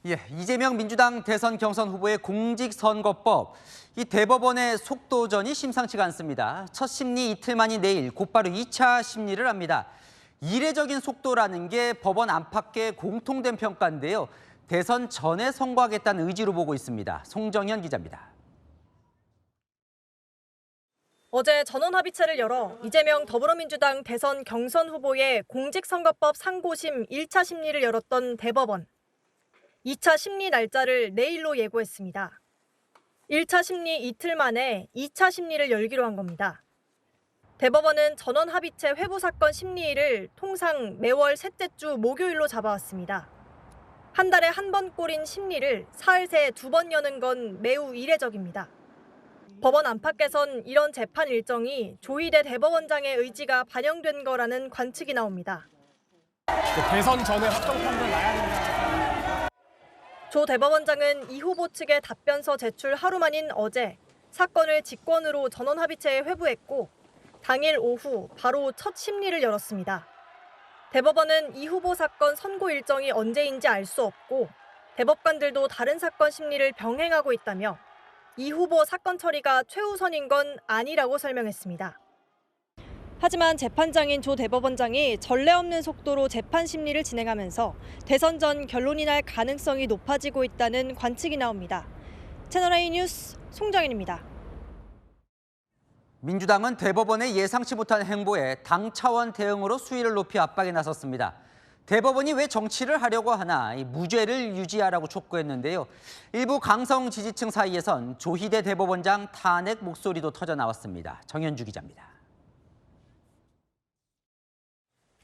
예, 이재명 민주당 대선 경선 후보의 공직선거법. 이 대법원의 속도전이 심상치가 않습니다. 첫 심리 이틀 만인 내일 곧바로 2차 심리를 합니다. 이례적인 속도라는 게 법원 안팎의 공통된 평가인데요. 대선 전에 선고하겠다는 의지로 보고 있습니다. 송정현 기자입니다. 어제 전원합의체를 열어 이재명 더불어민주당 대선 경선 후보의 공직선거법 상고심 1차 심리를 열었던 대법원. 2차 심리 날짜를 내일로 예고했습니다. 1차 심리 이틀 만에 2차 심리를 열기로 한 겁니다. 대법원은 전원합의체 회부 사건 심리일을 통상 매월 셋째 주 목요일로 잡아왔습니다. 한 달에 한 번 꼴인 심리를 사흘 새 2번 여는 건 매우 이례적입니다. 법원 안팎에선 이런 재판 일정이 조희대 대법원장의 의지가 반영된 거라는 관측이 나옵니다. 대선 전에 확정 판결 나야 된다. 조 대법원장은 이 후보 측의 답변서 제출 하루 만인 어제 사건을 직권으로 전원합의체에 회부했고 당일 오후 바로 첫 심리를 열었습니다. 대법원은 이 후보 사건 선고 일정이 언제인지 알 수 없고 대법관들도 다른 사건 심리를 병행하고 있다며 이 후보 사건 처리가 최우선인 건 아니라고 설명했습니다. 하지만 재판장인 조 대법원장이 전례 없는 속도로 재판 심리를 진행하면서 대선 전 결론이 날 가능성이 높아지고 있다는 관측이 나옵니다. 채널A 뉴스 송정현입니다. 민주당은 대법원의 예상치 못한 행보에 당 차원 대응으로 수위를 높이 압박에 나섰습니다. 대법원이 왜 정치를 하려고 하나 무죄를 유지하라고 촉구했는데요. 일부 강성 지지층 사이에선 조희대 대법원장 탄핵 목소리도 터져 나왔습니다. 정현주 기자입니다.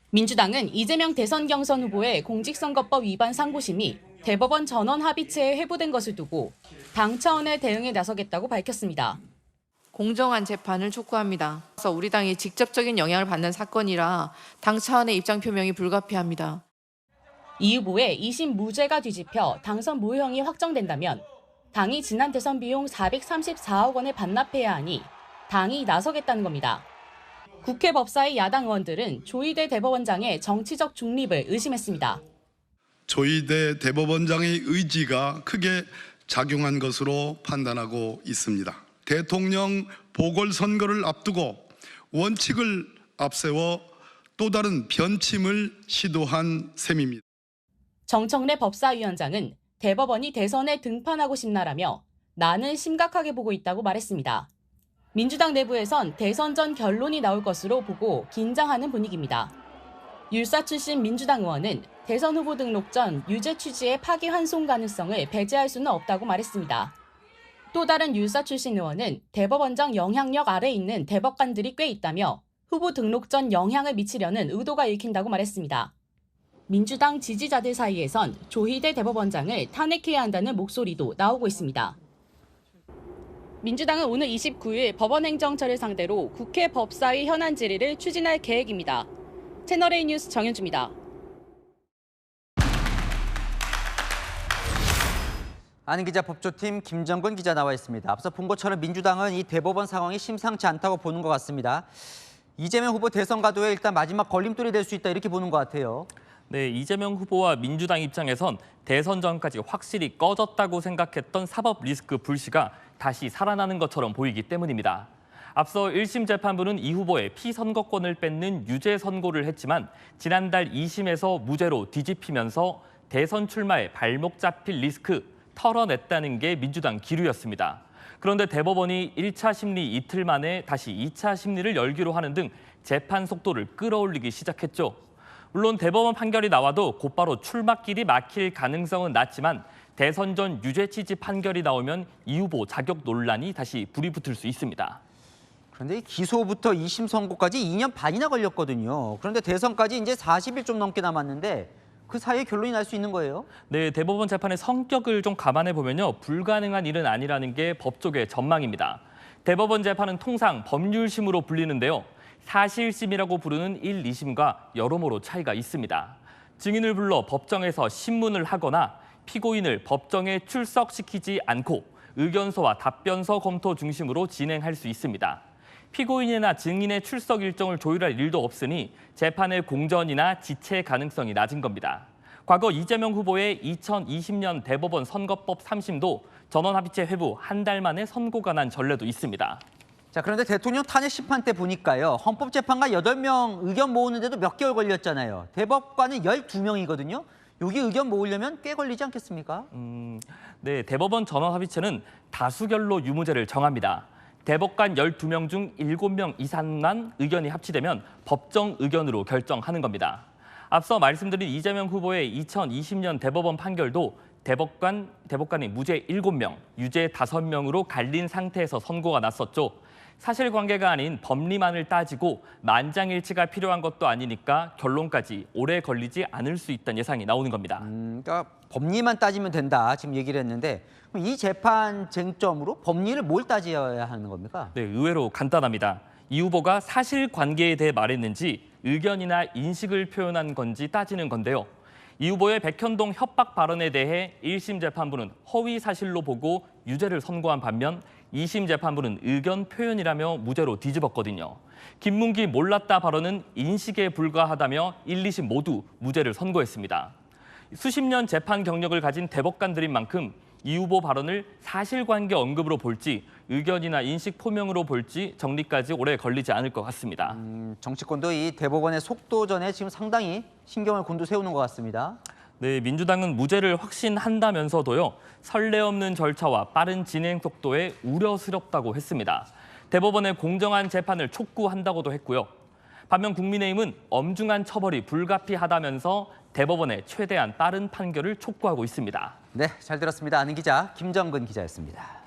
민주당은 이재명 대선 경선 후보의 공직선거법 위반 상고심이 대법원 전원 합의체에 회부된 것을 두고 당 차원의 대응에 나서겠다고 밝혔습니다. 공정한 재판을 촉구합니다. 그래서 우리 당이 직접적인 영향을 받는 사건이라 당 차원의 입장 표명이 불가피합니다. 이 후보의 2심 무죄가 뒤집혀 당선 무효형이 확정된다면 당이 지난 대선 비용 434억 원을 반납해야 하니 당이 나서겠다는 겁니다. 국회 법사위 야당 의원들은 조희대 대법원장의 정치적 중립을 의심했습니다. 조희대 대법원장의 의지가 크게 작용한 것으로 판단하고 있습니다. 대통령 보궐선거를 앞두고 원칙을 앞세워 또 다른 변침을 시도한 셈입니다. 정청래 법사위원장은 대법원이 대선에 등판하고 싶나라며 나는 심각하게 보고 있다고 말했습니다. 민주당 내부에선 대선 전 결론이 나올 것으로 보고 긴장하는 분위기입니다. 율사 출신 민주당 의원은 대선 후보 등록 전 유죄 취지의 파기환송 가능성을 배제할 수는 없다고 말했습니다. 또 다른 율사 출신 의원은 대법원장 영향력 아래에 있는 대법관들이 꽤 있다며 후보 등록 전 영향을 미치려는 의도가 읽힌다고 말했습니다. 민주당 지지자들 사이에선 조희대 대법원장을 탄핵해야 한다는 목소리도 나오고 있습니다. 민주당은 오늘 29일 법원행정처를 상대로 국회 법사위 현안 질의를 추진할 계획입니다. 채널A 뉴스 정현주입니다. 아는 기자 법조팀 김정근 기자 나와 있습니다. 앞서 본 것처럼 민주당은 이 대법원 상황이 심상치 않다고 보는 것 같습니다. 이재명 후보 대선 가도에 일단 마지막 걸림돌이 될 수 있다 이렇게 보는 것 같아요. 네, 이재명 후보와 민주당 입장에선 대선 전까지 확실히 꺼졌다고 생각했던 사법 리스크 불씨가 다시 살아나는 것처럼 보이기 때문입니다. 앞서 1심 재판부는 이 후보의 피선거권을 뺏는 유죄 선고를 했지만 지난달 2심에서 무죄로 뒤집히면서 대선 출마에 발목 잡힐 리스크 털어냈다는 게 민주당 기류였습니다. 그런데 대법원이 1차 심리 이틀 만에 다시 2차 심리를 열기로 하는 등 재판 속도를 끌어올리기 시작했죠. 물론 대법원 판결이 나와도 곧바로 출마길이 막힐 가능성은 낮지만 대선 전 유죄 취지 판결이 나오면 이 후보 자격 논란이 다시 불이 붙을 수 있습니다. 그런데 기소부터 2심 선고까지 2년 반이나 걸렸거든요. 그런데 대선까지 이제 40일 좀 넘게 남았는데 그 사이에 결론이 날 수 있는 거예요? 네, 대법원 재판의 성격을 좀 감안해 보면요, 불가능한 일은 아니라는 게 법조계의 전망입니다. 대법원 재판은 통상 법률심으로 불리는데요. 사실심이라고 부르는 1, 2심과 여러모로 차이가 있습니다. 증인을 불러 법정에서 신문을 하거나 피고인을 법정에 출석시키지 않고 의견서와 답변서 검토 중심으로 진행할 수 있습니다. 피고인이나 증인의 출석 일정을 조율할 일도 없으니 재판의 공전이나 지체 가능성이 낮은 겁니다. 과거 이재명 후보의 2020년 대법원 선거법 3심도 전원합의체 회부 한 달 만에 선고가 난 전례도 있습니다. 자, 그런데 대통령 탄핵 심판 때 보니까요. 헌법재판관 8명 의견 모으는데도 몇 개월 걸렸잖아요. 대법관은 12명이거든요. 여기 의견 모으려면 꽤 걸리지 않겠습니까? 네, 대법원 전원합의체는 다수결로 유무죄를 정합니다. 대법관 12명 중 7명 이상만 의견이 합치되면 법정 의견으로 결정하는 겁니다. 앞서 말씀드린 이재명 후보의 2020년 대법원 판결도 대법관이 무죄 7명, 유죄 5명으로 갈린 상태에서 선고가 났었죠. 사실관계가 아닌 법리만을 따지고 만장일치가 필요한 것도 아니니까 결론까지 오래 걸리지 않을 수 있다는 예상이 나오는 겁니다. 그러니까 법리만 따지면 된다 지금 얘기를 했는데 그럼 이 재판 쟁점으로 법리를 뭘 따져야 하는 겁니까? 네, 의외로 간단합니다. 이 후보가 사실관계에 대해 말했는지 의견이나 인식을 표현한 건지 따지는 건데요. 이 후보의 백현동 협박 발언에 대해 1심 재판부는 허위 사실로 보고 유죄를 선고한 반면 2심 재판부는 의견 표현이라며 무죄로 뒤집었거든요. 김문기 몰랐다 발언은 인식에 불과하다며 1, 2심 모두 무죄를 선고했습니다. 수십 년 재판 경력을 가진 대법관들인 만큼 이 후보 발언을 사실관계 언급으로 볼지 의견이나 인식 표명으로 볼지 정리까지 오래 걸리지 않을 것 같습니다. 정치권도 이 대법원의 속도전에 지금 상당히 신경을 곤두세우는 것 같습니다. 네, 민주당은 무죄를 확신한다면서도요. 선례 없는 절차와 빠른 진행 속도에 우려스럽다고 했습니다. 대법원의 공정한 재판을 촉구한다고도 했고요. 반면 국민의힘은 엄중한 처벌이 불가피하다면서 대법원의 최대한 빠른 판결을 촉구하고 있습니다. 네, 잘 들었습니다. 아는 기자 김정근 기자였습니다.